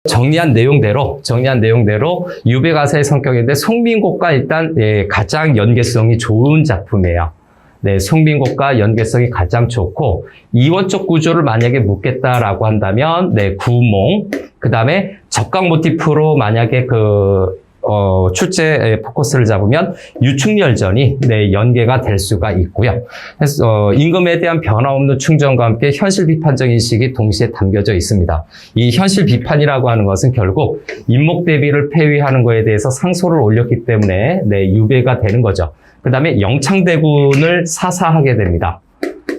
정리한 내용대로 유배가사의 성격인데 송민곡과 일단 가장 연계성이 좋은 작품이에요. 네, 송민곡과 연계성이 가장 좋고 이원적 구조를 만약에 묻겠다라고 한다면 구몽, 그 다음에 적강 모티프로 만약에 출제 포커스를 잡으면 유충열전이 연계가 될 수가 있고요. 그래서 임금에 대한 변화없는 충정과 함께 현실 비판적 인식이 동시에 담겨져 있습니다. 이 현실 비판이라고 하는 것은 결국 임목대비를 폐위하는 것에 대해서 상소를 올렸기 때문에 유배가 되는 거죠. 그 다음에 영창대군을 사사하게 됩니다.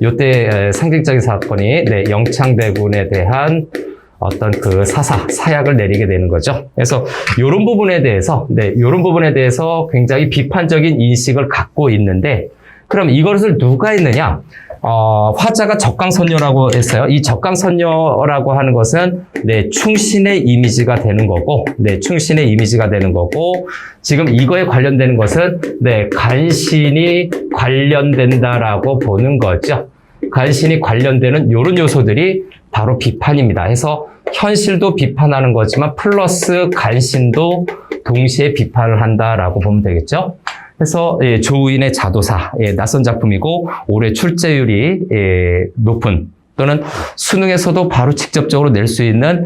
이때 상징적인 사건이 영창대군에 대한 어떤 사약을 내리게 되는 거죠. 그래서 이런 부분에 대해서 굉장히 비판적인 인식을 갖고 있는데, 그럼 이것을 누가 했느냐? 화자가 적강선녀라고 했어요. 이 적강선녀라고 하는 것은 충신의 이미지가 되는 거고, 충신의 이미지가 되는 거고, 지금 이거에 관련되는 것은 간신이 관련된다라고 보는 거죠. 간신이 관련되는 이런 요소들이 바로 비판입니다. 해서 현실도 비판하는 거지만 플러스 간신도 동시에 비판을 한다라고 보면 되겠죠. 그래서 조우인의 자도사, 낯선 작품이고 올해 출제율이 높은 또는 수능에서도 바로 직접적으로 낼 수 있는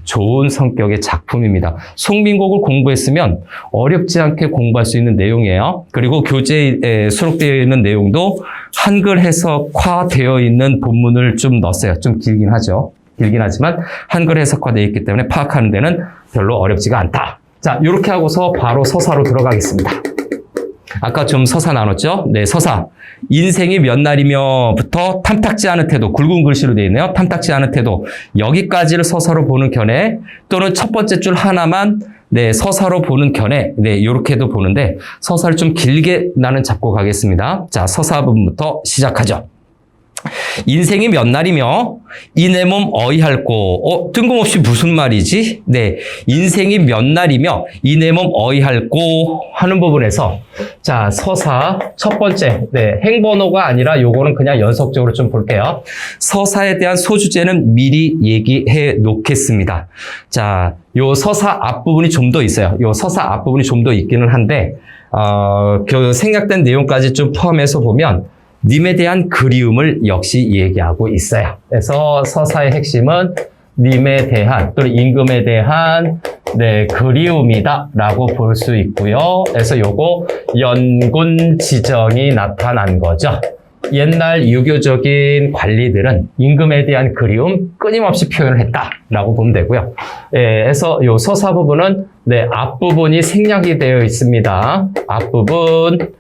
좋은 성격의 작품입니다. 송민곡을 공부했으면 어렵지 않게 공부할 수 있는 내용이에요. 그리고 교재에 수록되어 있는 내용도 한글 해석화되어 있는 본문을 좀 넣었어요. 좀 길긴 하죠. 길긴 하지만 한글 해석화되어 있기 때문에 파악하는 데는 별로 어렵지가 않다. 자, 이렇게 하고서 바로 서사로 들어가겠습니다. 아까 좀 서사 나눴죠? 서사. 인생이 몇 날이며부터 탐탁지 않은 태도, 굵은 글씨로 되어 있네요. 탐탁지 않은 태도. 여기까지를 서사로 보는 견해, 또는 첫 번째 줄 하나만 서사로 보는 견해, 이렇게도 보는데 서사를 좀 길게 나는 잡고 가겠습니다. 자, 서사 부분부터 시작하죠. 인생이 몇 날이며 이 내 몸 어이할꼬. 뜬금없이 무슨 말이지? 인생이 몇 날이며 이 내 몸 어이할꼬 하는 부분에서, 자, 서사 첫 번째, 행번호가 아니라 요거는 그냥 연속적으로 좀 볼게요. 서사에 대한 소주제는 미리 얘기해 놓겠습니다. 자, 요 서사 앞부분이 좀 더 있어요. 요 서사 앞부분이 좀 더 있기는 한데, 생략된 내용까지 좀 포함해서 보면 님에 대한 그리움을 역시 얘기하고 있어요. 그래서 서사의 핵심은 님에 대한 또는 임금에 대한 그리움이다라고 볼 수 있고요. 그래서 요거 연군 지정이 나타난 거죠. 옛날 유교적인 관리들은 임금에 대한 그리움 끊임없이 표현을 했다라고 보면 되고요. 그래서 요 서사 부분은 앞부분이 생략이 되어 있습니다. 앞부분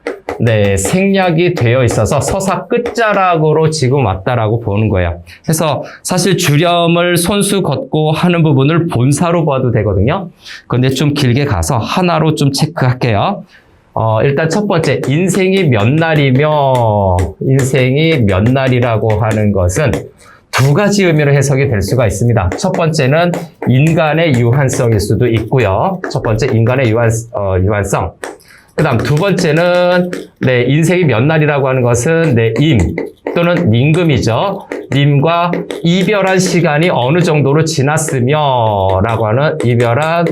생략이 되어 있어서 서사 끝자락으로 지금 왔다라고 보는 거예요. 그래서 사실 주렴을 손수 걷고 하는 부분을 본사로 봐도 되거든요. 근데 좀 길게 가서 하나로 좀 체크할게요. 일단 첫 번째, 인생이 몇 날이라고 하는 것은 두 가지 의미로 해석이 될 수가 있습니다. 첫 번째는 인간의 유한성일 수도 있고요. 첫 번째, 인간의 유한성. 그 다음 두 번째는 인생이 몇 날이라고 하는 것은 임 또는 임금이죠. 님과 이별한 시간이 어느 정도로 지났으며 라고 하는 이별한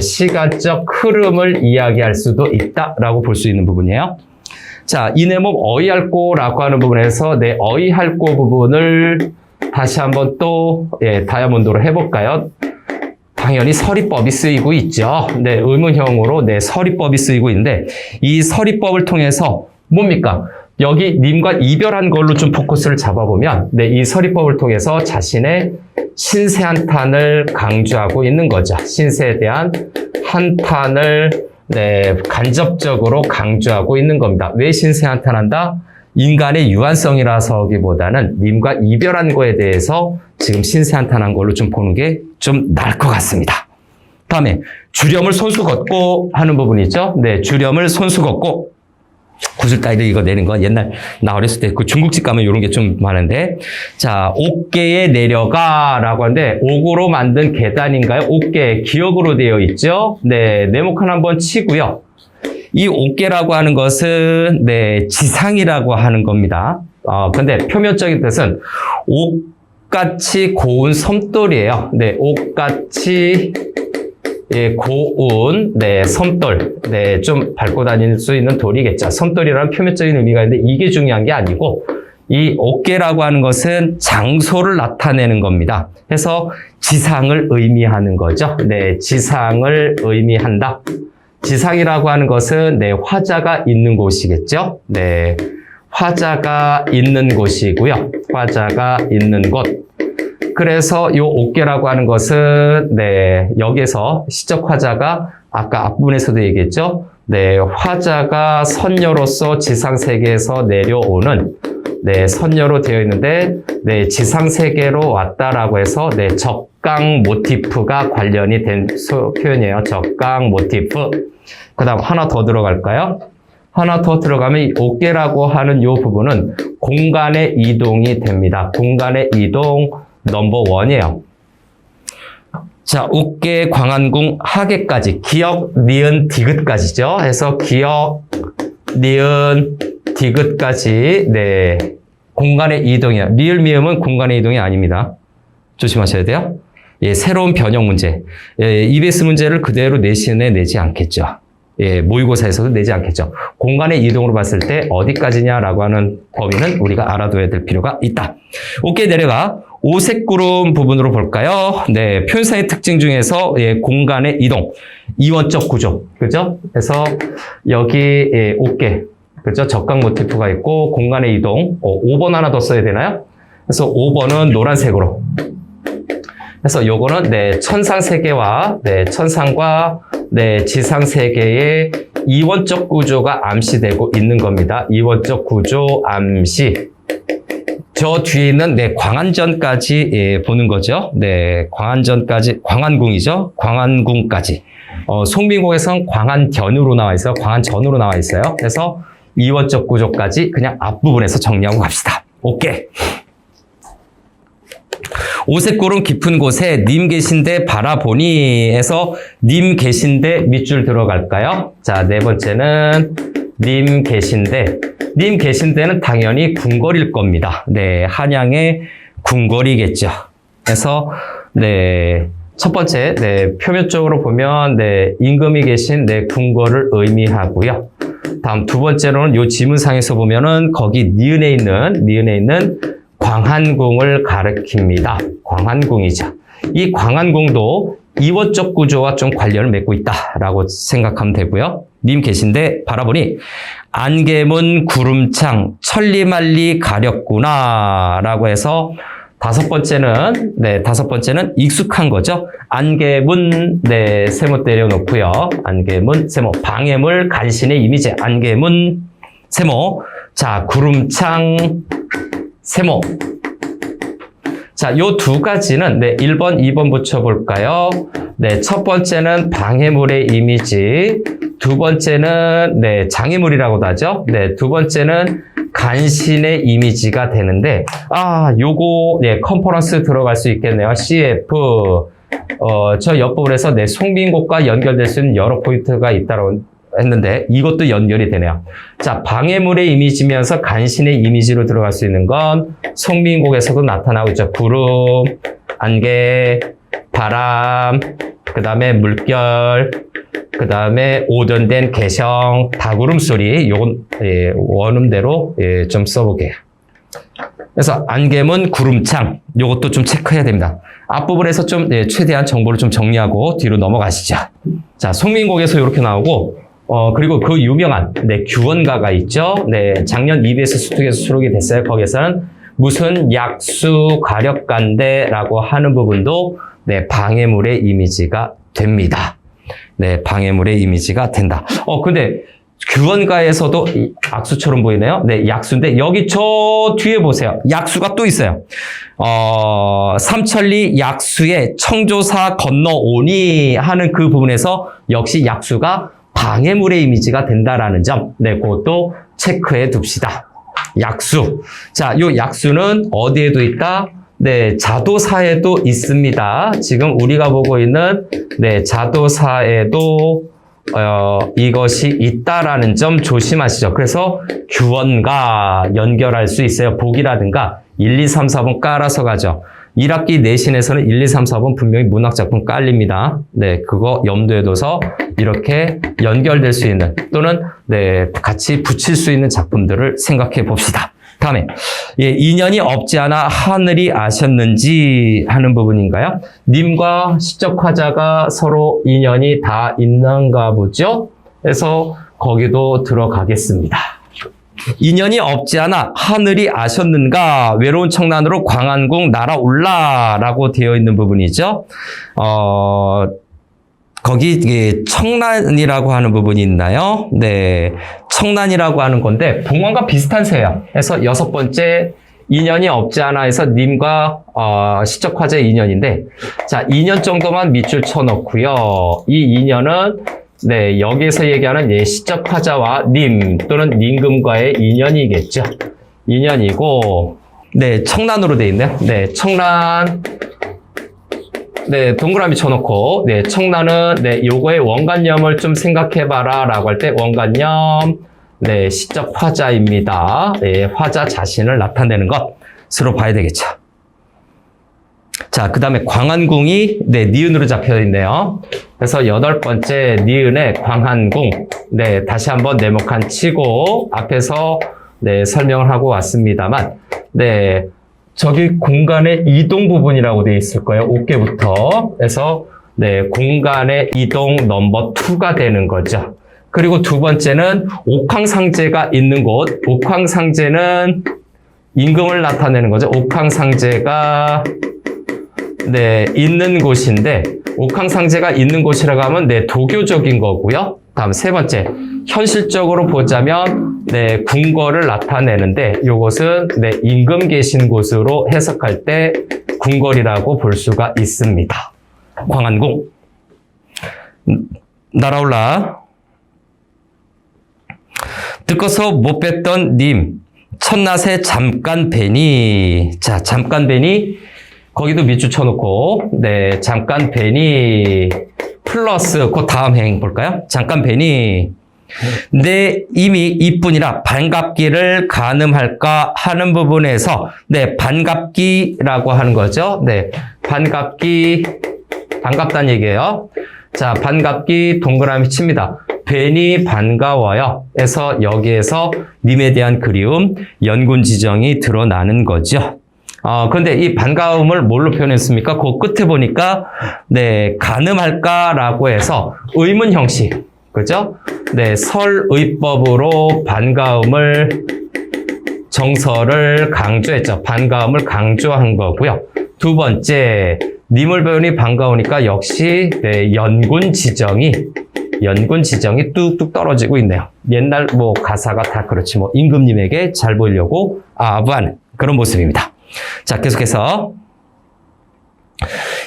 시간적 흐름을 이야기할 수도 있다라고 볼 수 있는 부분이에요. 자, 이 내 몸 어이할꼬라고 하는 부분에서 어이할꼬 부분을 다시 한번 또 다이아몬드로 해볼까요? 당연히 서리법이 쓰이고 있죠. 의문형으로 서리법이 쓰이고 있는데 이 서리법을 통해서 뭡니까? 여기 님과 이별한 걸로 좀 포커스를 잡아보면 이 서리법을 통해서 자신의 신세 한탄을 강조하고 있는 거죠. 신세에 대한 한탄을 간접적으로 강조하고 있는 겁니다. 왜 신세 한탄한다? 인간의 유한성이라서기보다는 님과 이별한 거에 대해서 지금 신세 한탄한 걸로 좀 보는 게 좀 나을 것 같습니다. 다음에 주렴을 손수 걷고 하는 부분이죠. 주렴을 손수 걷고. 구슬 따위를 이거 내는 건 옛날 나 어렸을 때 그 중국집 가면 이런 게 좀 많은데, 자, 옥계에 내려가라고 하는데 옥으로 만든 계단인가요? 옥계, 기역으로 되어 있죠. 네모칸 한번 치고요. 이 옥계라고 하는 것은 지상이라고 하는 겁니다. 근데 표면적인 뜻은 옥같이 고운 섬돌이에요. 네, 옥같이 예, 고운 네, 섬돌. 네, 좀 밟고 다닐 수 있는 돌이겠죠. 섬돌이라는 표면적인 의미가 있는데 이게 중요한 게 아니고 이 옥계라고 하는 것은 장소를 나타내는 겁니다. 그래서 지상을 의미하는 거죠. 네, 지상을 의미한다. 지상이라고 하는 것은 네, 화자가 있는 곳이겠죠. 네, 화자가 있는 곳이고요. 화자가 있는 곳. 그래서 이 옥계라고 하는 것은 네, 여기서 시적 화자가 아까 앞부분에서도 얘기했죠. 네, 화자가 선녀로서 지상 세계에서 내려오는 네, 선녀로 되어 있는데 네, 지상 세계로 왔다라고 해서 네, 적강 모티프가 관련이 된 표현이에요. 적강 모티프. 그다음 하나 더 들어갈까요? 하나 더 들어가면 이 옥계라고 하는 이 부분은 공간의 이동이 됩니다. 공간의 이동 넘버 원이에요. 자, 옥계, 광안궁, 하계까지 기역, 니은, 디귿까지죠. 해서 기역, 니은, 디귿까지 네, 공간의 이동이야. 리을 미음은 공간의 이동이 아닙니다. 조심하셔야 돼요. 예, 새로운 변형 문제. 예, EBS 문제를 그대로 내신에 내지 않겠죠. 예, 모의고사에서도 내지 않겠죠. 공간의 이동으로 봤을 때 어디까지냐라고 하는 범위는 우리가 알아둬야 될 필요가 있다. 오케이, 내려가. 오색구름 부분으로 볼까요? 네, 표현상의 특징 중에서 예, 공간의 이동, 이원적 구조, 그죠? 그래서 여기 예, 옥계, 그죠? 적강 모티프가 있고 공간의 이동. 5번 하나 더 써야 되나요? 그래서 5번은 노란색으로. 그래서 요거는 네, 천상 세계와 네, 천상과 네, 지상 세계의 이원적 구조가 암시되고 있는 겁니다. 이원적 구조 암시. 저 뒤에 있는 네, 광안전까지 예, 보는 거죠. 네, 광안전까지 광안궁이죠. 광안궁까지. 송민곡에선 광안견으로 나와 있어요. 광안전으로 나와 있어요. 그래서 이원적 구조까지 그냥 앞부분에서 정리하고 갑시다. 오케이. 오색구름 깊은 곳에 님 계신데 바라보니 해서 님 계신데 밑줄 들어갈까요? 자, 네 번째는 님 계신데. 님 계신데는 당연히 궁궐일 겁니다. 네, 한양의 궁궐이겠죠. 그래서 네, 첫 번째 네, 표면적으로 보면 네, 임금이 계신 네, 궁궐을 의미하고요. 다음 두 번째로는 요 지문상에서 보면은 거기 니은에 있는 광안궁을 가리킵니다. 광안궁이죠. 이 광안궁도 이원적 구조와 좀 관련을 맺고 있다라고 생각하면 되고요. 님 계신데 바라보니 안개문 구름창 천리말리 가렸구나라고 해서 다섯 번째는 익숙한 거죠. 안개문 네, 세모 때려놓고요. 안개문 세모 방해물 간신의 이미지 안개문 세모 자 구름창 세모. 자, 요 두 가지는 네, 1번, 2번 붙여볼까요? 네, 첫 번째는 방해물의 이미지, 두 번째는 네, 장애물이라고도 하죠. 네, 두 번째는 간신의 이미지가 되는데, 요거 네, 컨퍼런스 들어갈 수 있겠네요. CF. 저 옆부분에서 네, 송민곡과 연결될 수 있는 여러 포인트가 있다고 했는데 이것도 연결이 되네요. 자, 방해물의 이미지면서 간신의 이미지로 들어갈 수 있는 건 송민곡에서도 나타나고 있죠. 구름, 안개, 바람, 그 다음에 물결, 그 다음에 오전된 개성, 다구름 소리. 요건 예, 원음대로 예, 좀 써보게요. 그래서 안개문, 구름창 요것도 좀 체크해야 됩니다. 앞부분에서 좀 예, 최대한 정보를 좀 정리하고 뒤로 넘어가시죠. 자, 송민곡에서 이렇게 나오고 그리고 그 유명한 네, 규원가가 있죠. 네, 작년 EBS 수특에서 수록이 됐어요. 거기에서는 무슨 약수 가력간대라고 하는 부분도 네, 방해물의 이미지가 됩니다. 네, 방해물의 이미지가 된다. 근데 규원가에서도 악수처럼 보이네요. 네, 약수인데 여기 저 뒤에 보세요. 약수가 또 있어요. 삼천리 약수의 청조사 건너오니 하는 그 부분에서 역시 약수가 방해물의 이미지가 된다라는 점, 네, 그것도 체크해 둡시다. 약수. 자, 요 약수는 어디에도 있다? 네, 자도사에도 있습니다. 지금 우리가 보고 있는, 네, 자도사에도, 이것이 있다라는 점 조심하시죠. 그래서 규원과 연결할 수 있어요. 복이라든가 1, 2, 3, 4번 깔아서 가죠. 1학기 내신에서는 1, 2, 3, 4번 분명히 문학작품 깔립니다. 네, 그거 염두에 둬서 이렇게 연결될 수 있는 또는 네, 같이 붙일 수 있는 작품들을 생각해 봅시다. 다음에 인연이 없지 않아 하늘이 아셨는지 하는 부분인가요? 님과 시적 화자가 서로 인연이 다 있는가 보죠? 그래서 거기도 들어가겠습니다. 인연이 없지 않아 하늘이 아셨는가 외로운 청난으로 광안궁 날아올라 라고 되어 있는 부분이죠. 거기 청란이라고 하는 부분이 있나요? 네, 청란이라고 하는 건데 봉황과 비슷한 새예요. 그래서 6번째 인연이 없지 않아 해서 님과 시적 화자의 인연인데 자 2년 정도만 밑줄 쳐놓고요. 이 인연은 네, 여기서 얘기하는 시적 화자와 님 또는 님금과의 인연이겠죠. 인연이고, 네, 청란으로 되어 있네요. 네, 청란. 네, 동그라미 쳐놓고, 네, 청란은, 네, 요거의 원관념을 좀 생각해봐라 라고 할 때, 원관념, 네, 시적 화자입니다. 네, 화자 자신을 나타내는 것으로 봐야 되겠죠. 자, 그 다음에 광안궁이, 네, 니은으로 잡혀 있네요. 그래서 8번째 니은의 광안궁. 네, 다시 한번 네모칸 치고 앞에서 네, 설명을 하고 왔습니다만, 네, 저기 공간의 이동 부분이라고 되어 있을 거예요. 어깨부터. 그래서 네, 공간의 이동 넘버 2가 되는 거죠. 그리고 두 번째는 옥황상제가 있는 곳. 옥황상제는 임금을 나타내는 거죠. 옥황상제가 네, 있는 곳인데 옥황상제가 있는 곳이라고 하면 네, 도교적인 거고요. 다음 세 번째, 현실적으로 보자면 네, 궁궐을 나타내는데 이것은 네, 임금 계신 곳으로 해석할 때 궁궐이라고 볼 수가 있습니다. 광안궁 날아올라 듣고서 못 뵀던 님 첫낮에 잠깐 뵈니 자 잠깐 뵈니 거기도 밑줄 쳐놓고 네 잠깐 뵈니 플러스 그 다음 행 볼까요? 잠깐 뵈니 내 이미 이뿐이라 반갑기를 가늠할까 하는 부분에서 네 반갑기라고 하는 거죠. 네 반갑기 반갑다는 얘기예요. 자 반갑기 동그라미 칩니다. 뵈니 반가워요. 그래서 여기에서 님에 대한 그리움 연군지정이 드러나는 거죠. 그런데 이 반가움을 뭘로 표현했습니까? 그 끝에 보니까, 네, 가늠할까라고 해서 의문 형식, 그죠? 네, 설의법으로 반가움을, 정서를 강조했죠. 반가움을 강조한 거고요. 두 번째, 님을 배우니 반가우니까 역시, 네, 연군지정이 뚝뚝 떨어지고 있네요. 옛날 뭐 가사가 다 그렇지, 뭐, 임금님에게 잘 보이려고 아부하는 그런 모습입니다. 자, 계속해서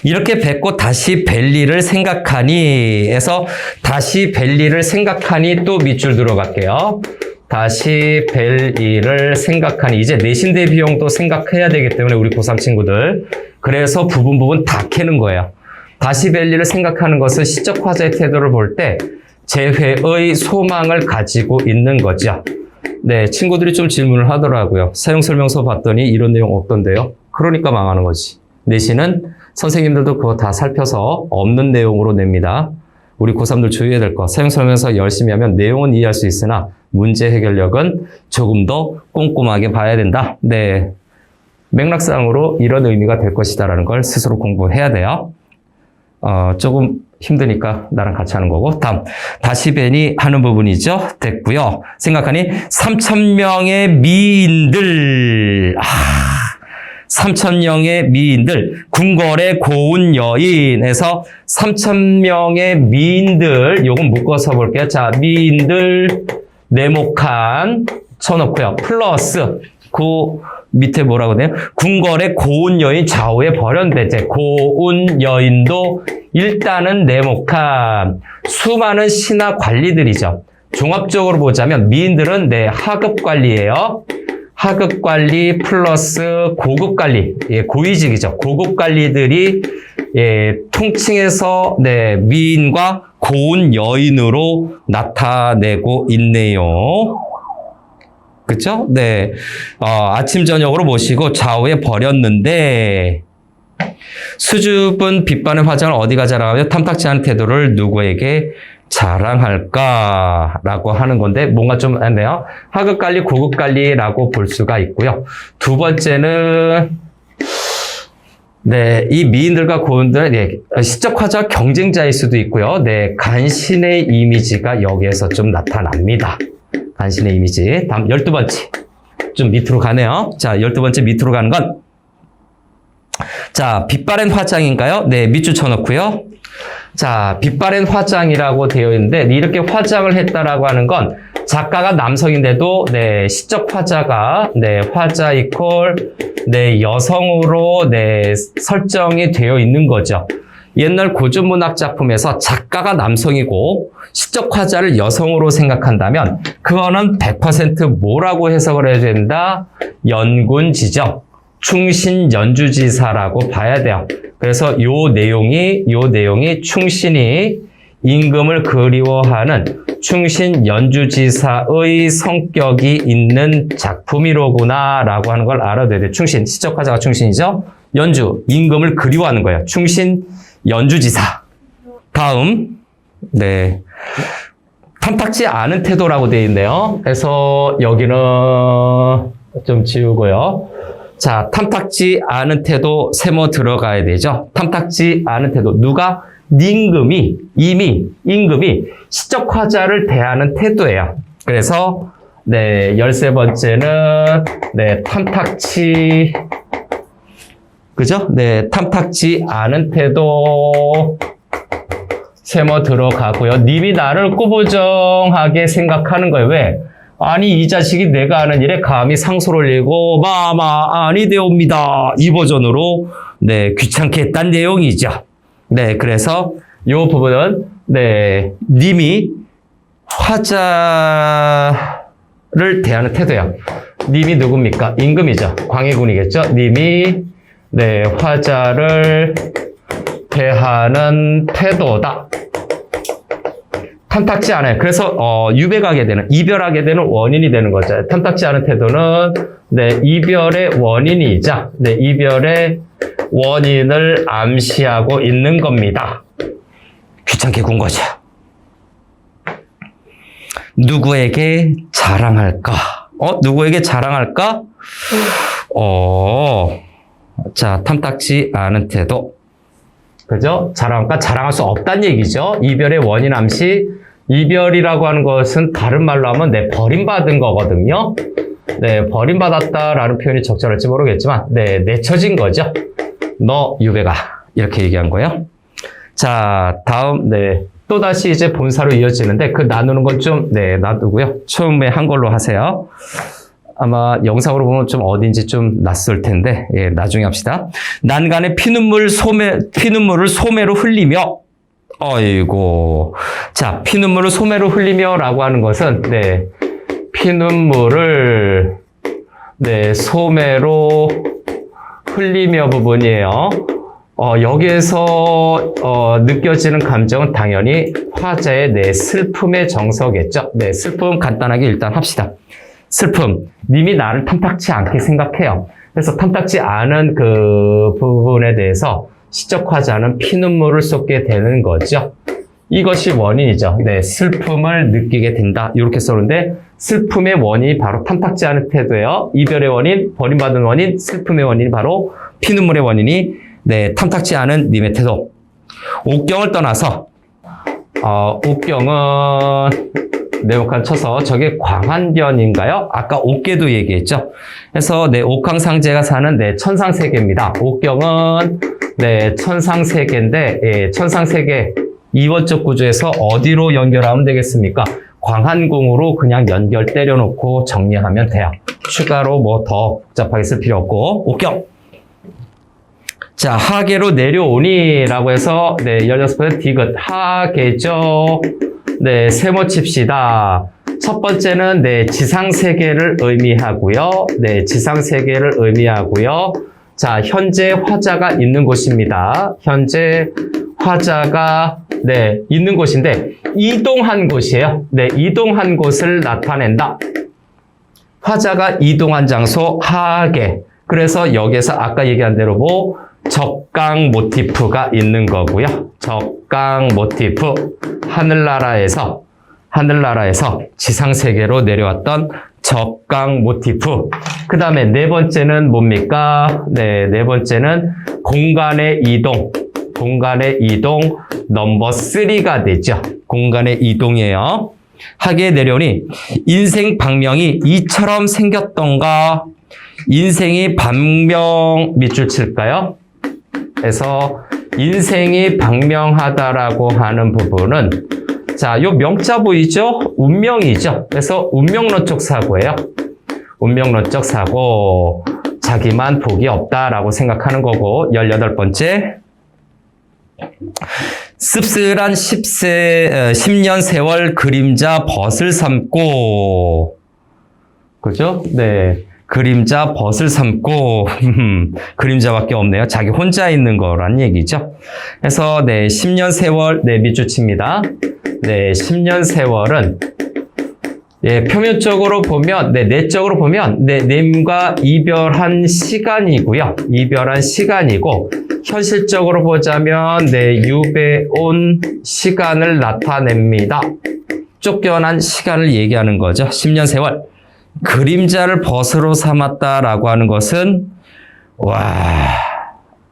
이렇게 뵙고 다시 뵐 일을 생각하니 해서 다시 뵐 일을 생각하니 또 밑줄 들어갈게요. 다시 뵐 일을 생각하니 이제 내신 대 비용도 생각해야 되기 때문에 우리 고3 친구들 그래서 부분 다 캐는 거예요. 다시 뵐 일을 생각하는 것은 시적 화자의 태도를 볼 때 재회의 소망을 가지고 있는 거죠. 네, 친구들이 좀 질문을 하더라고요. 사용설명서 봤더니 이런 내용 없던데요. 그러니까 망하는 거지. 내신은 선생님들도 그거 다 살펴서 없는 내용으로 냅니다. 우리 고3들 주의해야 될 거. 사용설명서 열심히 하면 내용은 이해할 수 있으나 문제 해결력은 조금 더 꼼꼼하게 봐야 된다. 네, 맥락상으로 이런 의미가 될 것이다라는 걸 스스로 공부해야 돼요. 조금 힘드니까 나랑 같이 하는 거고. 다음, 다시 뵈니 하는 부분이죠. 됐고요. 생각하니 3,000명의 미인들, 3,000명의 미인들, 궁궐의 고운 여인에서 3,000명의 미인들, 요건 묶어서 볼게요. 자, 미인들 네모칸 쳐놓고요. 플러스 그 밑에 뭐라고 돼요? 궁궐의 고운 여인 좌우에 벌연대제 고운 여인도 일단은 네모칸 수많은 신하 관리들이죠. 종합적으로 보자면 미인들은 네 하급 관리예요. 하급 관리 플러스 고급 관리, 예, 고위직이죠. 고급 관리들이 예, 통칭해서 네 미인과 고운 여인으로 나타내고 있네요. 그쵸? 네. 아침, 저녁으로 모시고 좌우에 버렸는데, 수줍은 빛바랜 화장을 어디가 자랑하며 탐탁지 않은 태도를 누구에게 자랑할까라고 하는 건데 뭔가 좀 애매해요. 하급 관리, 고급 관리라고 볼 수가 있고요. 두 번째는 네, 이 미인들과 고인들은 네, 시적 화자 경쟁자일 수도 있고요. 네, 간신의 이미지가 여기에서 좀 나타납니다. 간신의 이미지. 다음 12번째. 좀 밑으로 가네요. 자, 12번째 밑으로 가는 건 자, 빛바랜 화장인가요? 네, 밑줄 쳐놓고요. 자, 빛바랜 화장이라고 되어 있는데 이렇게 화장을 했다라고 하는 건 작가가 남성인데도 네, 시적 화자가 네, 화자 이퀄 네, 여성으로 네, 설정이 되어 있는 거죠. 옛날 고전문학 작품에서 작가가 남성이고 시적 화자를 여성으로 생각한다면 그거는 100% 뭐라고 해석을 해야 된다? 연군지정, 충신 연주지사라고 봐야 돼요. 그래서 요 내용이 충신이 임금을 그리워하는 충신 연주지사의 성격이 있는 작품이로구나 라고 하는 걸 알아둬야 돼요. 충신, 시적 화자가 충신이죠. 연주, 임금을 그리워하는 거예요. 충신 연주지사. 다음, 네. 탐탁지 않은 태도라고 되어 있네요. 그래서 여기는 좀 지우고요. 자, 탐탁지 않은 태도 세모 들어가야 되죠. 탐탁지 않은 태도. 누가? 임금이 시적 화자를 대하는 태도예요. 그래서 네, 13번째는 네, 탐탁지 그죠? 네, 탐탁지 않은 태도 세모 들어가고요. 님이 나를 꾸부정하게 생각하는 거예요. 왜? 아니 이 자식이 내가 하는 일에 감히 상소를 내고 마마 아니되옵니다. 이 버전으로 네, 귀찮게 했단 내용이죠. 네, 그래서 이 부분은 네, 님이 화자를 대하는 태도예요. 님이 누굽니까? 임금이죠. 광해군이겠죠. 님이 네, 화자를 대하는 태도다. 탐탁지 않아요. 그래서 유배가게 되는, 이별하게 되는 원인이 되는 거죠. 탐탁지 않은 태도는 네, 이별의 원인이자 네, 이별의 원인을 암시하고 있는 겁니다. 귀찮게 군 거죠. 누구에게 자랑할까? 누구에게 자랑할까? 자, 탐탁지 않은 태도. 그죠? 자랑할까? 자랑할 수 없다는 얘기죠. 이별의 원인 암시. 이별이라고 하는 것은 다른 말로 하면 네, 버림받은 거거든요. 네, 버림받았다라는 표현이 적절할지 모르겠지만, 네, 내쳐진 거죠. 너 유배가. 이렇게 얘기한 거예요. 자, 다음, 네. 또다시 이제 본사로 이어지는데, 그 나누는 건 좀, 네, 놔두고요. 처음에 한 걸로 하세요. 아마 영상으로 보면 좀 어딘지 좀 낯설 텐데, 예, 나중에 합시다. 난간에 피눈물을 소매로 흘리며, 어이고. 자, 피눈물을 소매로 흘리며 라고 하는 것은, 네, 피눈물을, 네, 소매로 흘리며 부분이에요. 여기에서, 느껴지는 감정은 당연히 화자의 네, 슬픔의 정서겠죠. 네, 슬픔 간단하게 일단 합시다. 슬픔. 님이 나를 탐탁지 않게 생각해요. 그래서 탐탁지 않은 그 부분에 대해서 시적 화자는 피눈물을 쏟게 되는 거죠. 이것이 원인이죠. 네, 슬픔을 느끼게 된다. 이렇게 써는데 슬픔의 원인이 바로 탐탁지 않은 태도예요. 이별의 원인, 버림받은 원인, 슬픔의 원인이 바로 피눈물의 원인이 네, 탐탁지 않은 님의 태도. 옥경을 떠나서 옥경은 네모칸 쳐서 저게 광한변인가요? 아까 옥계도 얘기했죠. 그래서 네, 옥황상제가 사는 네, 천상세계입니다. 옥경은 네, 천상세계인데 예, 천상세계 이원적 구조에서 어디로 연결하면 되겠습니까? 광한궁으로 그냥 연결 때려놓고 정리하면 돼요. 추가로 뭐 더 복잡하게 쓸 필요 없고. 옥경. 자, 하계로 내려오니라고 해서 네, 16번째 디귿 하계죠. 네, 세모 칩시다. 첫 번째는 네, 지상세계를 의미하고요. 네, 지상세계를 의미하고요. 자, 현재 화자가 있는 곳입니다. 현재 화자가 네, 있는 곳인데 이동한 곳이에요. 네, 이동한 곳을 나타낸다. 화자가 이동한 장소 하계. 그래서 여기에서 아까 얘기한 대로 뭐 적강 모티프가 있는 거고요. 적강 모티프, 하늘나라에서 지상세계로 내려왔던 적강 모티프. 그 다음에 네 번째는 뭡니까? 네, 네 번째는 공간의 이동 넘버 3가 되죠. 공간의 이동이에요. 하게 내려오니 인생 방명이 이처럼 생겼던가? 인생이 방명 밑줄 칠까요? 그래서 인생이 방명하다라고 하는 부분은 자, 요 명자 보이죠? 운명이죠. 그래서 운명론적 사고예요. 운명론적 사고. 자기만 복이 없다라고 생각하는 거고. 18번째. 씁쓸한 10년 세월 그림자 벗을 삼고. 그죠? 네. 그림자 벗을 삼고. 그림자밖에 없네요. 자기 혼자 있는 거란 얘기죠. 그래서 네, 10년 세월 네, 밑줄 칩니다. 네, 10년 세월은 예, 표면적으로 보면, 네, 내적으로 보면 네, 님과 이별한 시간이고요. 이별한 시간이고 현실적으로 보자면 네, 유배온 시간을 나타냅니다. 쫓겨난 시간을 얘기하는 거죠. 10년 세월. 그림자를 벗으로 삼았다라고 하는 것은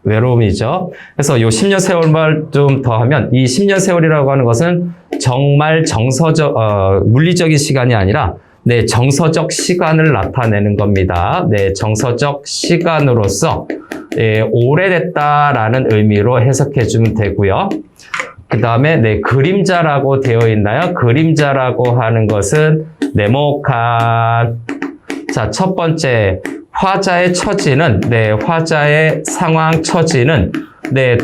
외로움이죠. 그래서 요 10년 세월만 좀 더 하면 이 10년 세월이라고 하는 것은 정말 물리적인 시간이 아니라 네, 정서적 시간을 나타내는 겁니다. 네, 정서적 시간으로서 오래됐다라는 의미로 해석해 주면 되고요. 그 다음에 네, 그림자라고 되어 있나요? 그림자라고 하는 것은 네모칸. 자, 첫 번째 화자의 처지는 화자의 상황 처지는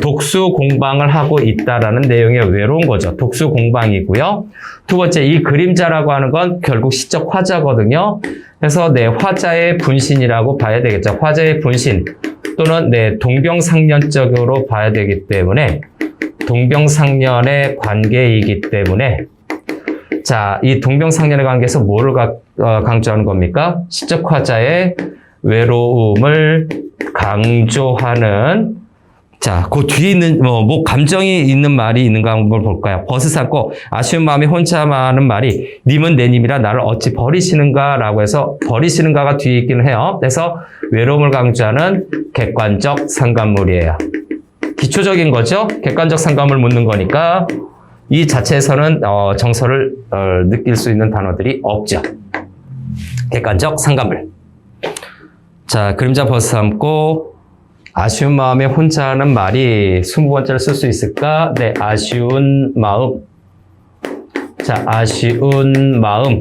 독수 공방을 하고 있다라는 내용의 외로운 거죠. 독수 공방이고요. 두 번째, 이 그림자라고 하는 건 결국 시적 화자거든요. 그래서 화자의 분신이라고 봐야 되겠죠. 화자의 분신 또는 동병상련적으로 봐야 되기 때문에 동병상련의 관계이기 때문에 자, 이 동병상련의 관계에서 뭐를 강조하는 겁니까? 시적 화자의 외로움을 강조하는 자, 그 뒤에 있는 뭐 감정이 있는 말이 있는가 한번 볼까요? 벗을 삼고 아쉬운 마음에 혼자만은 말이 님은 내 님이라 나를 어찌 버리시는가라고 해서 버리시는가가 뒤에 있기는 해요. 그래서 외로움을 강조하는 객관적 상관물이에요. 기초적인 거죠. 객관적 상관물 묻는 거니까 이 자체에서는 정서를 느낄 수 있는 단어들이 없죠. 객관적 상관물. 자, 그림자 벗을 삼고 아쉬운 마음에 혼자 하는 말이 20번째를 쓸 수 있을까? 네, 아쉬운 마음. 자, 아쉬운 마음.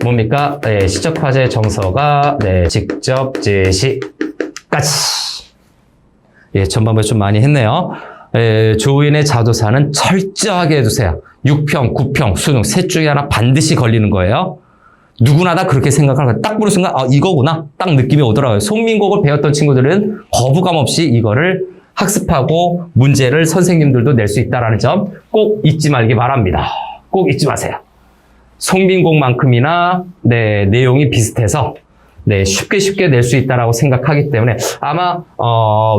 뭡니까? 네, 시적 화자의 정서가 직접 제시까지. 예, 전반부에 좀 많이 했네요. 조인의 자도사는 철저하게 해두세요. 6평, 9평, 수능 셋 중에 하나 반드시 걸리는 거예요. 누구나 다 그렇게 생각하는 거예요. 딱 보는 순간 이거구나 딱 느낌이 오더라고요. 송민곡을 배웠던 친구들은 거부감 없이 이거를 학습하고 문제를 선생님들도 낼 수 있다는 점 꼭 잊지 말기 바랍니다. 꼭 잊지 마세요. 송민곡만큼이나 내용이 비슷해서 쉽게 낼 수 있다라고 생각하기 때문에 아마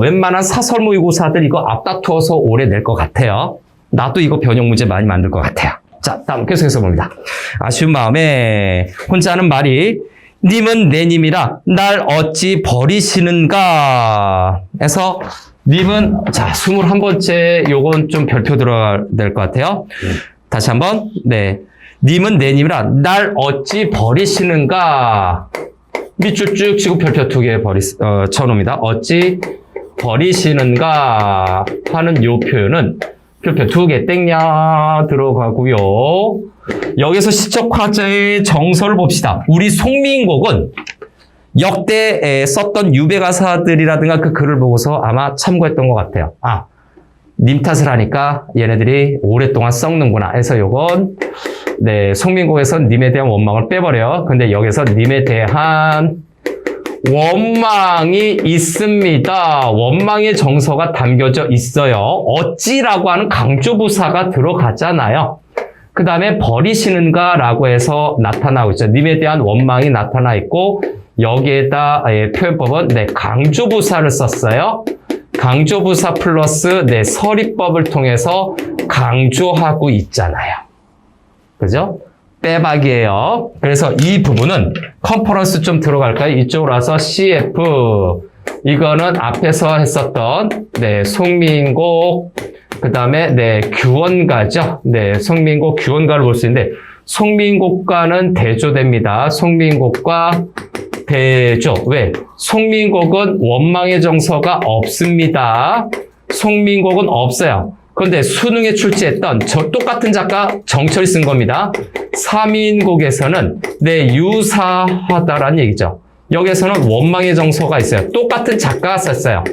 웬만한 사설 모의고사들 이거 앞다투어서 오래 낼 것 같아요. 나도 이거 변형 문제 많이 만들 것 같아요. 자, 다음 계속해서 봅니다. 아쉬운 마음에 혼자 하는 말이 님은 내 님이라 날 어찌 버리시는가 해서 님은 자 21번째 요건 좀 별표 들어가야 될 것 같아요. 다시 한번 님은 내 님이라 날 어찌 버리시는가 밑줄 쭉 치고 별표 2개 쳐놓습니다. 어찌 버리시는가 하는 요 표현은 별표 2개 땡냐 들어가고요. 여기서 시적 화자의 정서를 봅시다. 우리 송민곡은 역대에 썼던 유배 가사들이라든가 그 글을 보고서 아마 참고했던 것 같아요. 님 탓을 하니까 얘네들이 오랫동안 썩는구나 해서 요건 송민곡에선 님에 대한 원망을 빼버려요. 근데 여기서 님에 대한 원망이 있습니다. 원망의 정서가 담겨져 있어요. 어찌라고 하는 강조부사가 들어갔잖아요. 그 다음에 버리시는가 라고 해서 나타나고 있죠. 님에 대한 원망이 나타나 있고 여기에다 표현법은 강조부사를 썼어요. 강조부사 플러스 서리법을 통해서 강조하고 있잖아요. 그죠? 빼박이에요. 그래서 이 부분은 컨퍼런스 좀 들어갈까요? 이쪽으로 와서 CF 이거는 앞에서 했었던 송민곡 그 다음에 규원가죠. 송민곡 규원가를 볼 수 있는데 송민곡과는 대조됩니다. 송민곡과 대조. 왜? 송민곡은 원망의 정서가 없습니다. 송민곡은 없어요. 그런데 수능에 출제했던 저 똑같은 작가 정철이 쓴 겁니다. 삼인곡에서는 유사하다라는 얘기죠. 여기에서는 원망의 정서가 있어요. 똑같은 작가가 썼어요.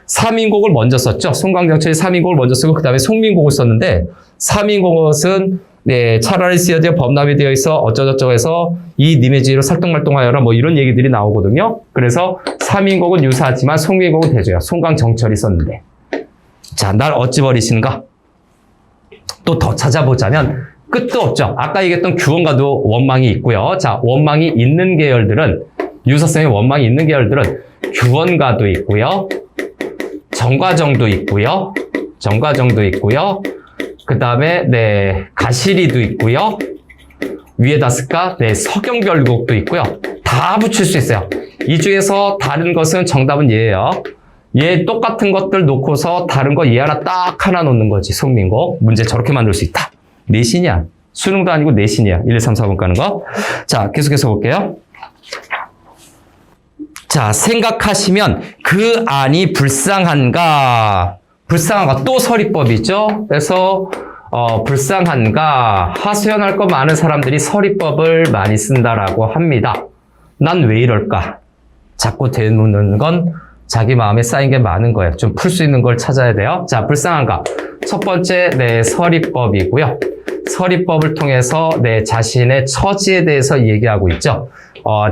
삼인곡을 먼저 썼죠. 송강정철이 삼인곡을 먼저 쓰고 그 다음에 송민곡을 썼는데 삼인곡은 차라리 쓰여져 범람이 되어 있어 어쩌저쩌고 해서 이 님의 지혜로 살동말동하여라 뭐 이런 얘기들이 나오거든요. 그래서 삼인곡은 유사하지만 송민곡은 대조야. 송강정철이 썼는데 자, 날 어찌 버리시는가? 또 더 찾아보자면 끝도 없죠. 아까 얘기했던 규원가도 원망이 있고요. 자, 원망이 있는 계열들은 유사성의 원망이 있는 계열들은 규원가도 있고요. 정과정도 있고요. 정과정도 있고요. 그 다음에 가시리도 있고요. 위에다 쓸까? 서경별곡도 있고요. 다 붙일 수 있어요. 이 중에서 다른 것은 정답은 얘예요. 얘 똑같은 것들 놓고서 다른 거 얘 하나 딱 하나 놓는 거지. 송민곡. 문제 저렇게 만들 수 있다. 내신이야. 수능도 아니고 내신이야. 1, 2, 3, 4번 가는 거. 자, 계속해서 볼게요. 자, 생각하시면 그 안이 불쌍한가? 불쌍한가? 또 서리법이죠. 그래서 불쌍한가? 하소연할 거 많은 사람들이 서리법을 많이 쓴다라고 합니다. 난 왜 이럴까? 자꾸 되묻는 건 자기 마음에 쌓인 게 많은 거예요. 좀 풀 수 있는 걸 찾아야 돼요. 자, 불쌍한가? 첫 번째, 서리법이고요. 서리법을 통해서 내 자신의 처지에 대해서 얘기하고 있죠.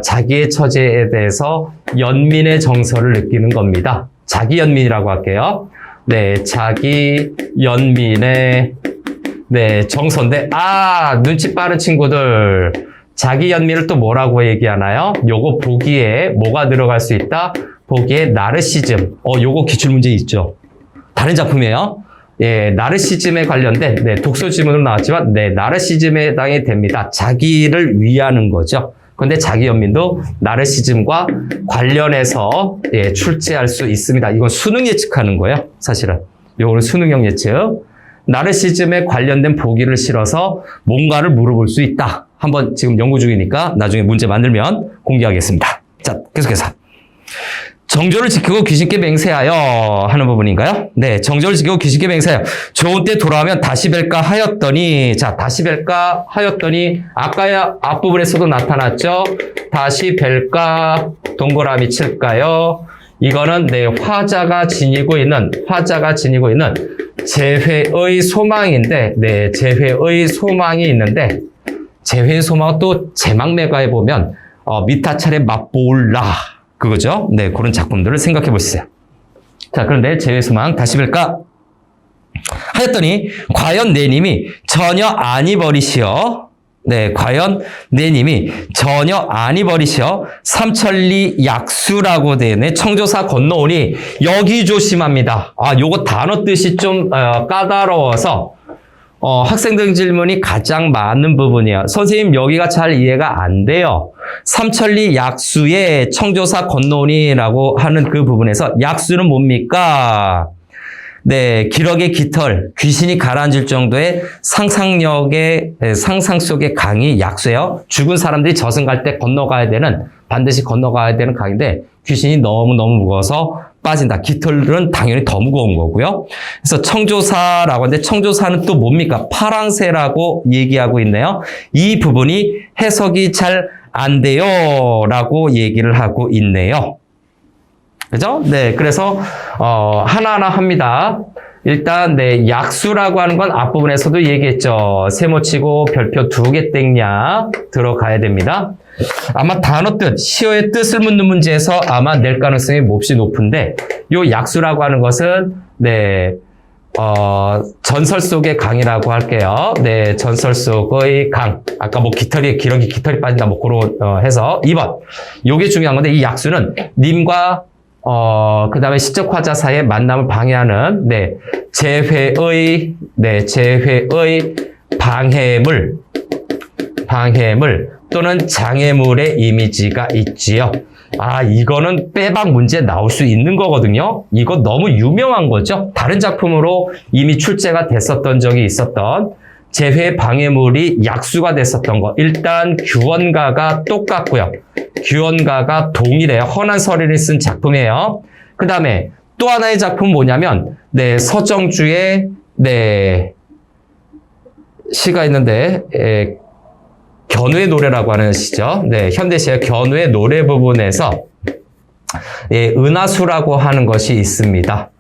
자기의 처지에 대해서 연민의 정서를 느끼는 겁니다. 자기 연민이라고 할게요. 자기 연민의 정서인데, 눈치 빠른 친구들. 자기 연민을 또 뭐라고 얘기하나요? 요거 보기에 뭐가 들어갈 수 있다? 보기에 나르시즘. 요거 기출문제 있죠. 다른 작품이에요. 나르시즘에 관련된 독서 지문으로 나왔지만 나르시즘에 해당이 됩니다. 자기를 위하는 거죠. 그런데 자기 연민도 나르시즘과 관련해서 출제할 수 있습니다. 이건 수능 예측하는 거예요. 사실은. 요거는 수능형 예측. 나르시즘에 관련된 보기를 실어서 뭔가를 물어볼 수 있다. 한번 지금 연구 중이니까 나중에 문제 만들면 공개하겠습니다. 자, 계속해서. 정조를 지키고 귀신께 맹세하여 하는 부분인가요? 정조를 지키고 귀신께 맹세하여 좋은 때 돌아오면 다시 뵐까 하였더니 자, 다시 뵐까 하였더니 아까 앞부분에서도 나타났죠? 다시 뵐까 동그라미 칠까요? 이거는 화자가 지니고 있는 재회의 소망인데 재회의 소망이 있는데 재회의 소망은 또 제막매가에 보면 미타 차례 맛보울라 그거죠? 그런 작품들을 생각해 보시죠. 자, 그런데 재회소망 다시 뵐까? 하였더니 과연 내님이 전혀 아니 버리시어 과연 내님이 전혀 아니 버리시어 삼천리 약수라고 되네. 청조사 건너오니 여기 조심합니다. 요거 단어 뜻이 좀 까다로워서 학생들 질문이 가장 많은 부분이에요. 선생님 여기가 잘 이해가 안 돼요. 삼천리 약수의 청조사 건너오니라고 하는 그 부분에서 약수는 뭡니까? 기럭의 깃털, 귀신이 가라앉을 정도의 상상 속의 강이 약수예요. 죽은 사람들이 저승 갈 때 반드시 건너가야 되는 강인데 귀신이 너무너무 무거워서 빠진다. 깃털은 당연히 더 무거운 거고요. 그래서 청조사라고 하는데 청조사는 또 뭡니까? 파랑새라고 얘기하고 있네요. 이 부분이 해석이 잘 안 돼요 라고 얘기를 하고 있네요. 그죠? 그래서 하나하나 합니다. 일단 약수라고 하는 건 앞부분에서도 얘기했죠. 세모치고 별표 2개 땡냐 들어가야 됩니다. 아마 단어 뜻, 시어의 뜻을 묻는 문제에서 아마 낼 가능성이 몹시 높은데 요 약수라고 하는 것은 전설 속의 강이라고 할게요. 네, 전설 속의 강. 아까 뭐 기러기 깃털이 빠진다, 뭐, 그런, 해서. 2번. 요게 중요한 건데, 이 약수는 님과, 그 다음에 시적화자 사이의 만남을 방해하는, 네, 재회의 방해물 또는 장애물의 이미지가 있지요. 아, 이거는 빼박 문제 나올 수 있는 거거든요. 이거 너무 유명한 거죠. 다른 작품으로 이미 출제가 됐었던 적이 있었던 재회 방해물이 약수가 됐었던 거. 일단 규원가가 똑같고요. 규원가가 동일해요. 헌한서린이 쓴 작품이에요. 그 다음에 또 하나의 작품 뭐냐면 네, 서정주의 네, 시가 있는데 견우의 노래라고 하는 시죠. 네, 현대시의 견우의 노래 부분에서 예, 은하수라고 하는 것이 있습니다.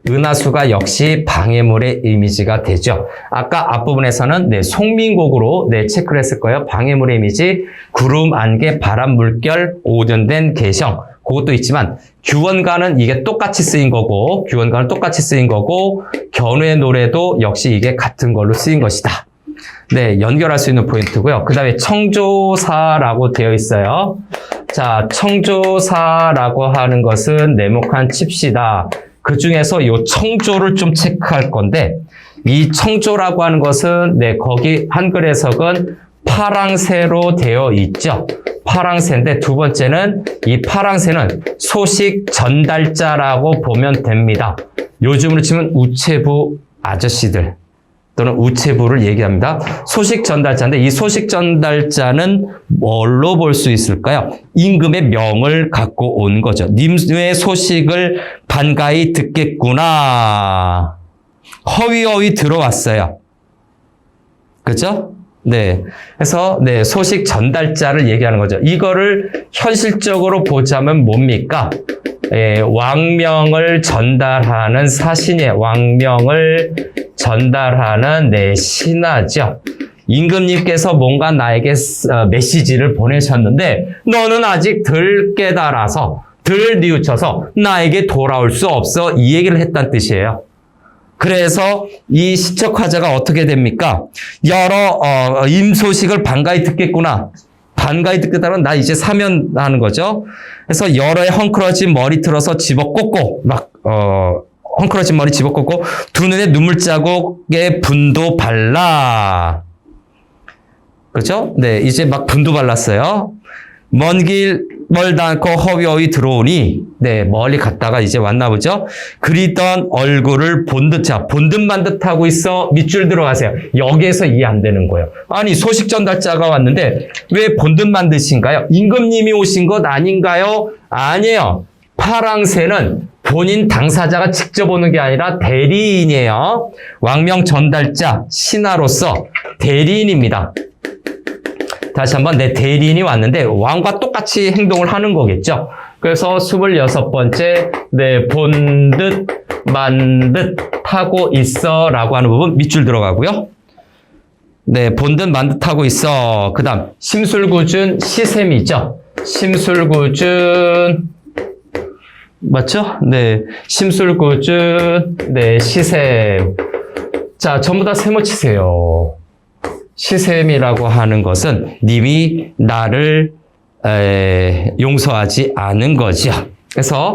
은하수가 역시 방해물의 이미지가 되죠. 아까 앞부분에서는 네, 송민곡으로 네, 체크를 했을 거예요. 방해물의 이미지, 구름, 안개, 바람, 물결, 오전된 개성. 그것도 있지만 규원가는 이게 똑같이 쓰인 거고, 규원가는 똑같이 쓰인 거고, 견우의 노래도 역시 이게 같은 걸로 쓰인 것이다. 네, 연결할 수 있는 포인트고요. 그 다음에 청조사라고 되어 있어요. 자, 청조사라고 하는 것은 네모칸 칩시다. 그 중에서 이 청조를 좀 체크할 건데, 이 청조라고 하는 것은, 네, 거기 한글 해석은 파랑새로 되어 있죠. 파랑새인데, 두 번째는 이 파랑새는 소식 전달자라고 보면 됩니다. 요즘으로 치면 우체부 아저씨들 또는 우체부를 얘기합니다. 소식 전달자인데 이 소식 전달자는 뭘로 볼 수 있을까요? 임금의 명을 갖고 온 거죠. 님의 소식을 반가이 듣겠구나. 허위허위 들어왔어요. 그렇죠? 네. 그래서 네, 소식 전달자를 얘기하는 거죠. 이거를 현실적으로 보자면 뭡니까? 예, 왕명을 전달하는 사신이에요. 왕명을 전달하는 네, 신하죠. 임금님께서 뭔가 나에게 메시지를 보내셨는데 너는 아직 덜 깨달아서 덜 뉘우쳐서 나에게 돌아올 수 없어. 이 얘기를 했다는 뜻이에요. 그래서 이 시척화자가 어떻게 됩니까? 여러 임소식을 반가이 듣겠구나. 반가이 듣겠다는 나 이제 사면하는 거죠. 그래서 여러의 헝클어진 머리 틀어서 집어 꽂고 막 헝클어진 머리 집어 꽂고 두 눈에 눈물 자국에 분도 발라. 그렇죠? 네, 이제 막 분도 발랐어요. 먼 길 멀다 않고 허위허위 들어오니 네, 멀리 갔다가 이제 왔나 보죠. 그리던 얼굴을 본 듯, 자, 본 듯만 듯 하고 있어. 밑줄 들어가세요. 여기에서 이해 안 되는 거예요. 아니, 소식 전달자가 왔는데 왜 본 듯만 듯인가요? 임금님이 오신 것 아닌가요? 아니에요. 파랑새는 본인 당사자가 직접 오는 게 아니라 대리인이에요. 왕명 전달자, 신하로서 대리인입니다. 다시 한번 내 대리인이 왔는데 왕과 똑같이 행동을 하는 거겠죠. 그래서 26번째 네, 본 듯, 만 듯 하고 있어 라고 하는 부분 밑줄 들어가고요. 네, 본 듯, 만 듯 하고 있어. 그 다음 심술구준 시샘이죠. 심술구준 맞죠? 네, 심술구준 네, 시샘. 자, 전부 다 세모 치세요. 시샘이라고 하는 것은 님이 나를 용서하지 않은 거죠. 그래서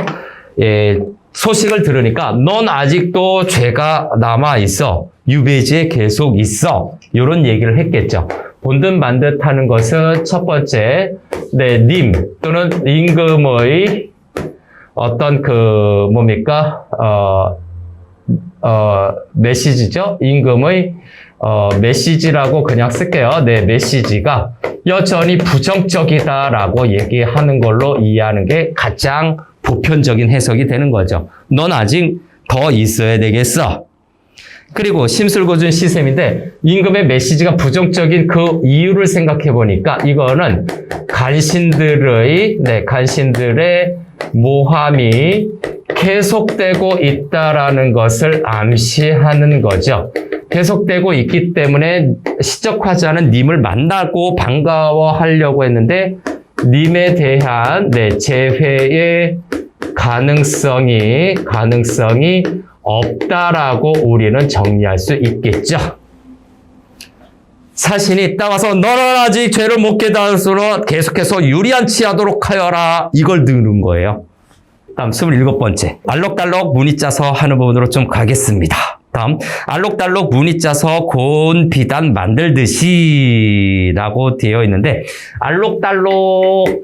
소식을 들으니까 넌 아직도 죄가 남아있어. 유배지에 계속 있어. 이런 얘기를 했겠죠. 본듯 만듯 하는 것은 첫 번째 네, 님 또는 임금의 어떤 뭡니까? 메시지죠. 임금의 메시지라고 그냥 쓸게요. 네, 메시지가 여전히 부정적이다라고 얘기하는 걸로 이해하는 게 가장 보편적인 해석이 되는 거죠. 넌 아직 더 있어야 되겠어. 그리고 심술고준 시샘인데 임금의 메시지가 부정적인 그 이유를 생각해 보니까 이거는 간신들의 모함이 계속되고 있다라는 것을 암시하는 거죠. 계속되고 있기 때문에 시적화자는 님을 만나고 반가워하려고 했는데 님에 대한 재회의 가능성이 없다라고 우리는 정리할 수 있겠죠. 사신이 따라서 너는 아직 죄를 못 깨달을수록 계속해서 유리한 치하도록 하여라. 이걸 넣는 거예요. 다음 27번째. 알록달록 문이 짜서 하는 부분으로 좀 가겠습니다. 다음 알록달록 문이 짜서 고운 비단 만들듯이 라고 되어 있는데 알록달록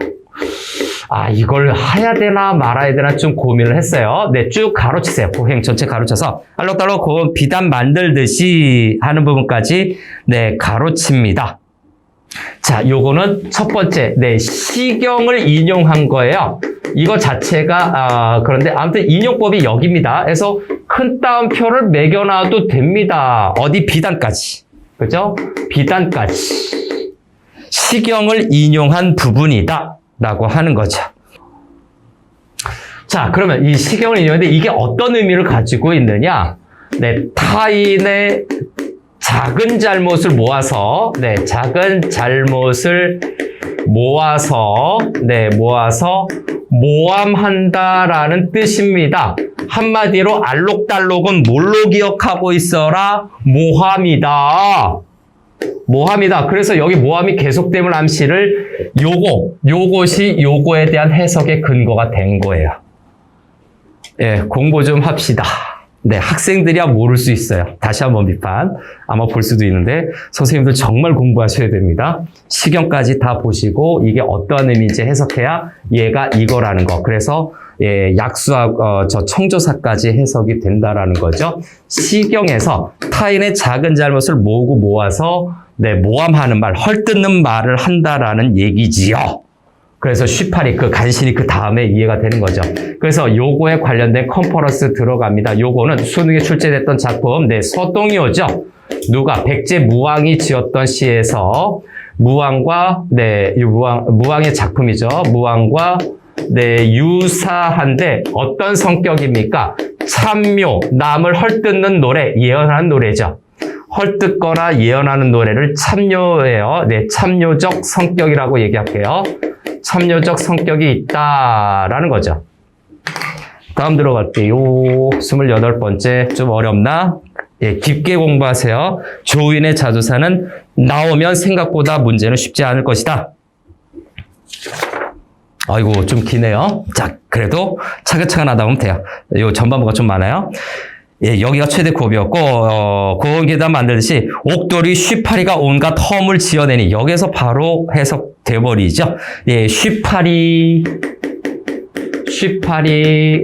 이걸 해야 되나 말아야 되나 좀 고민을 했어요. 네, 쭉 가로치세요. 포행 전체 가로쳐서 알록달록 고운 비단 만들듯이 하는 부분까지 네, 가로칩니다. 자, 요거는 첫 번째, 네, 시경을 인용한 거예요. 이거 자체가, 그런데 아무튼 인용법이 여기입니다. 그래서 큰 따옴표를 매겨놔도 됩니다. 어디 비단까지. 그죠? 비단까지. 시경을 인용한 부분이다. 라고 하는 거죠. 자, 그러면 이 시경을 인용했는데 이게 어떤 의미를 가지고 있느냐? 네, 타인의 작은 잘못을 모아서, 네, 작은 잘못을 모아서 모함한다라는 뜻입니다. 한마디로 알록달록은 뭘로 기억하고 있어라? 모함이다. 모함이다. 그래서 여기 모함이 계속됨을 암시를 요것이 요거에 대한 해석의 근거가 된 거예요. 예, 공부 좀 합시다. 네, 학생들이야 모를 수 있어요. 다시 한번 비판. 아마 볼 수도 있는데 선생님들 정말 공부하셔야 됩니다. 시경까지 다 보시고 이게 어떠한 의미인지 해석해야 얘가 이거라는 거. 그래서 예, 약수하고 청조사까지 해석이 된다라는 거죠. 시경에서 타인의 작은 잘못을 모으고 모아서 네, 모함하는 말, 헐뜯는 말을 한다라는 얘기지요. 그래서 쉬파리, 간신히 그 다음에 이해가 되는 거죠. 그래서 요거에 관련된 컨퍼런스 들어갑니다. 요거는 수능에 출제됐던 작품, 네, 서동요죠. 누가? 백제무왕이 지었던 시에서 무왕과, 네, 무왕의 작품이죠. 무왕과, 네, 유사한데 어떤 성격입니까? 참묘, 남을 헐뜯는 노래, 예언하는 노래죠. 헐뜯거나 예언하는 노래를 참묘예요. 네, 참묘적 성격이라고 얘기할게요. 참묘적 성격이 있다라는 거죠. 다음 들어갈게요. 28번째. 좀 어렵나? 예, 깊게 공부하세요. 조인의 자두사는 나오면 생각보다 문제는 쉽지 않을 것이다. 아이고, 좀 기네요. 자, 그래도 차근차근 하다 보면 돼요. 요 전반부가 좀 많아요. 예, 여기가 최대 고비였고, 고운 계단 만들듯이 옥돌이 쉬파리가 온갖 험을 지어내니 여기서 바로 해석돼버리죠. 예, 쉬파리,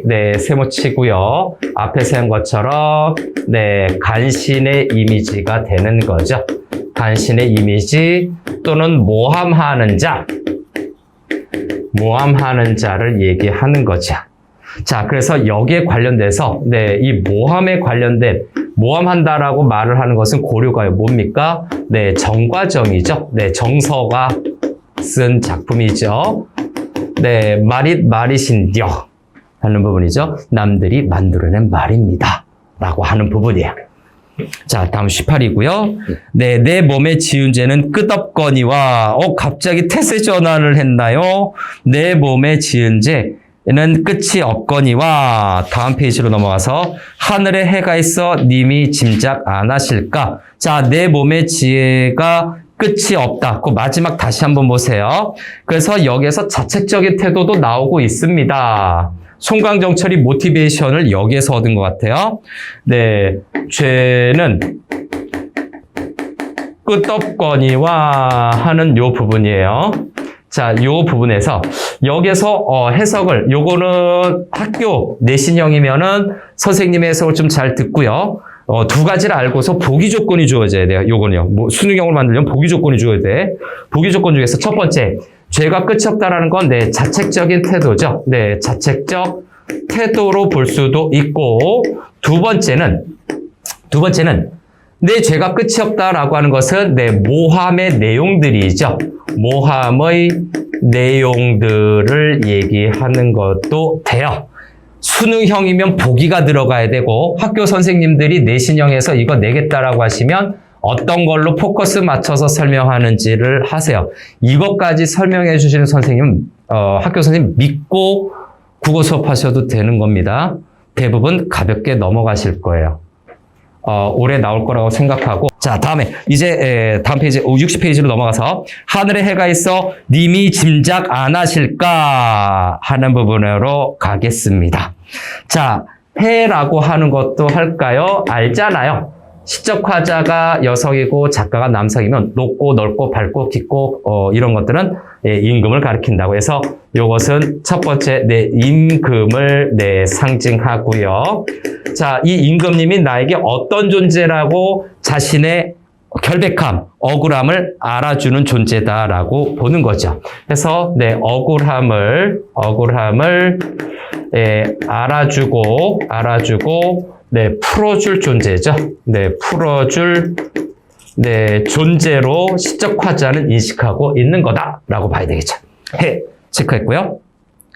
네, 세모치고요. 앞에서 한 것처럼, 네, 간신의 이미지가 되는 거죠. 간신의 이미지 또는 모함하는 자를 얘기하는 거죠. 자, 그래서 여기에 관련돼서, 네, 이 모함에 관련된, 모함한다라고 말을 하는 것은 고려가요. 뭡니까? 네, 정과정이죠. 네, 정서가 쓴 작품이죠. 네, 말이신디어 하는 부분이죠. 남들이 만들어낸 말입니다. 라고 하는 부분이에요. 자, 다음 18이고요. 네, 내 몸에 지은 죄는 끝없거니와, 갑자기 태세 전환을 했나요? 내 몸에 지은 죄는 끝이 없거니와, 다음 페이지로 넘어가서, 하늘에 해가 있어 님이 짐작 안 하실까? 자, 내 몸의 지혜가 끝이 없다. 그 마지막 다시 한번 보세요. 그래서 여기에서 자책적인 태도도 나오고 있습니다. 송강정철이 모티베이션을 여기에서 얻은 것 같아요. 네, 죄는 끝없거니와 하는 요 부분이에요. 자, 요 부분에서 여기에서 해석을, 요거는 학교 내신형이면은 선생님의 해석을 좀 잘 듣고요. 두 가지를 알고서 보기 조건이 주어져야 돼요. 요거는요. 뭐 수능형을 만들려면 보기 조건이 주어야 돼. 보기 조건 중에서 첫 번째, 죄가 끝이 없다라는 건 네, 자책적인 태도죠. 네, 자책적 태도로 볼 수도 있고, 두 번째는 내 죄가 끝이 없다라고 하는 것은 네, 모함의 내용들이죠. 모함의 내용들을 얘기하는 것도 돼요. 수능형이면 보기가 들어가야 되고, 학교 선생님들이 내신형에서 이거 내겠다라고 하시면 어떤 걸로 포커스 맞춰서 설명하는지를 하세요. 이것까지 설명해 주시는 선생님, 학교 선생님 믿고 국어 수업하셔도 되는 겁니다. 대부분 가볍게 넘어가실 거예요. 올해 나올 거라고 생각하고. 자, 다음에 이제 다음 페이지 60페이지로 넘어가서 하늘에 해가 있어 님이 짐작 안 하실까 하는 부분으로 가겠습니다. 자, 해라고 하는 것도 할까요? 알잖아요. 시적 화자가 여성이고 작가가 남성이면 높고 넓고 밝고 깊고 이런 것들은 임금을 가리킨다고 해서 이것은 첫 번째 임금을 상징하고요. 자, 이 임금님이 나에게 어떤 존재라고 자신의 결백함, 억울함을 알아주는 존재다라고 보는 거죠. 그래서 억울함을 알아주고 풀어줄 존재죠. 풀어줄 존재로 시적 화자는 인식하고 있는 거다라고 봐야 되겠죠. 해 체크했고요.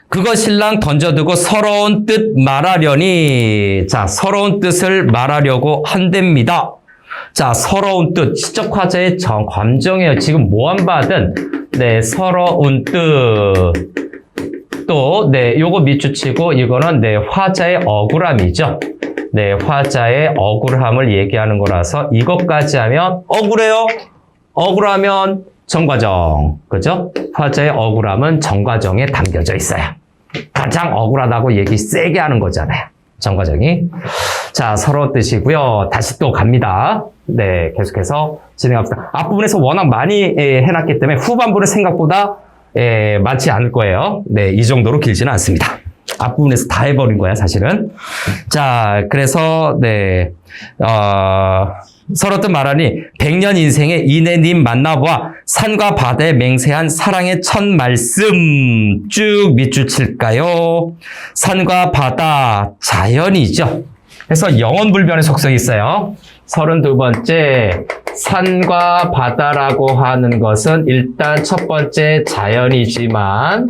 그거 신랑 던져두고 서러운 뜻 말하려니. 자, 서러운 뜻을 말하려고 한답니다. 자, 서러운 뜻, 시적 화자의 감정이에요. 지금 모함받은 서러운 뜻. 또 요거 밑줄치고 이거는 화자의 억울함이죠. 화자의 억울함을 얘기하는 거라서 이것까지 하면 억울해요. 억울하면 정과정. 그죠? 화자의 억울함은 정과정에 담겨져 있어요. 가장 억울하다고 얘기 세게 하는 거잖아요. 정과정이. 자, 서러운 뜻이고요. 다시 또 갑니다. 계속해서 진행합시다. 앞부분에서 워낙 많이 해놨기 때문에 후반부는 생각보다 많지 않을 거예요. 이 정도로 길지는 않습니다. 앞부분에서 다 해버린 거야, 사실은. 자, 그래서, 서러운 뜻 말하니, 100년 인생에 이내님 만나보아 산과 바다에 맹세한 사랑의 첫 말씀 쭉 밑줄 칠까요? 산과 바다, 자연이죠. 그래서 영원불변의 속성이 있어요. 32번째, 산과 바다라고 하는 것은 일단 첫 번째 자연이지만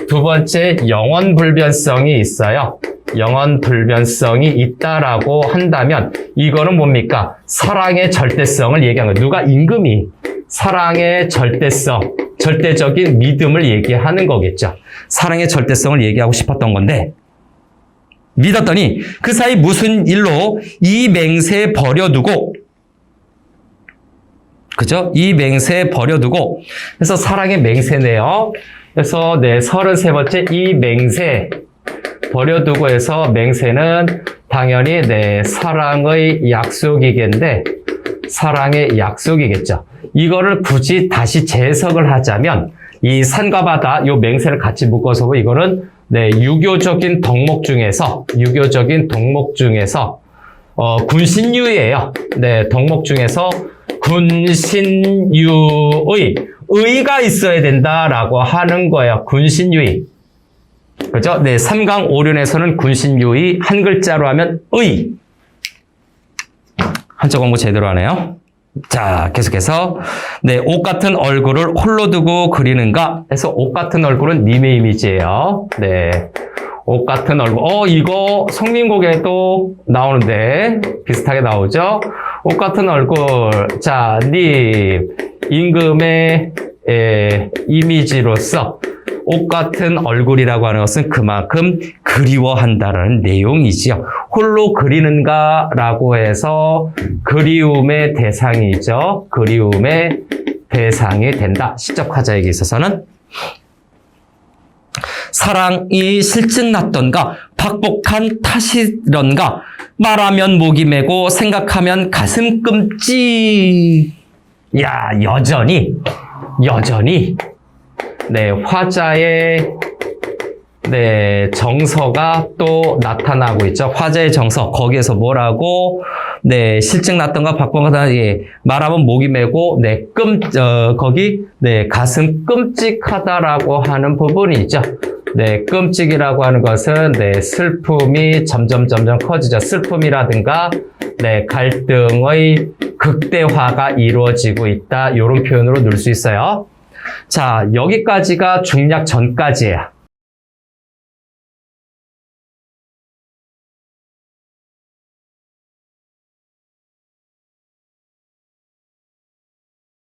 두 번째 영원불변성이 있어요. 영원불변성이 있다라고 한다면 이거는 뭡니까? 사랑의 절대성을 얘기한 거예요. 누가? 임금이 사랑의 절대성, 절대적인 믿음을 얘기하는 거겠죠. 사랑의 절대성을 얘기하고 싶었던 건데 믿었더니 그 사이 무슨 일로 이 맹세 버려두고, 그죠? 이 맹세 버려두고, 그래서 사랑의 맹세네요. 그래서 33번째 이 맹세 버려두고 해서 맹세는 당연히 사랑의 약속이겠는데 사랑의 약속이겠죠. 이거를 굳이 다시 재해석을 하자면 이 산과 바다 요 맹세를 같이 묶어서 이거는 유교적인 덕목 중에서 군신유예요. 덕목 중에서 군신유의 의가 있어야 된다라고 하는 거예요. 군신유의. 그죠? 3강 5륜에서는 군신유의 한 글자로 하면 의. 한자 공부 제대로 하네요. 자, 계속해서 옷 같은 얼굴을 홀로 두고 그리는가 해서 옷 같은 얼굴은 님의 이미지예요. 옷 같은 얼굴. 이거 성민곡에도 나오는데 비슷하게 나오죠. 옷 같은 얼굴. 자, 님 임금의 이미지로서 옷 같은 얼굴이라고 하는 것은 그만큼 그리워한다라는 내용이지요. 홀로 그리는가라고 해서 그리움의 대상이죠. 그리움의 대상이 된다. 시적 화자에게 있어서는 사랑이 실증났던가 박복한 탓이런가 말하면 목이 메고 생각하면 가슴 끔찍. 야, 여전히 화자의 정서가 또 나타나고 있죠. 화자의 정서. 거기에서 뭐라고? 실증났던가 박봉하다 말하면 목이 메고 거기 가슴 끔찍하다라고 하는 부분이 있죠. 끔찍이라고 하는 것은 슬픔이 점점 커지죠. 슬픔이라든가 갈등의 극대화가 이루어지고 있다. 이런 표현으로 넣을 수 있어요. 자, 여기까지가 중략 전까지예요.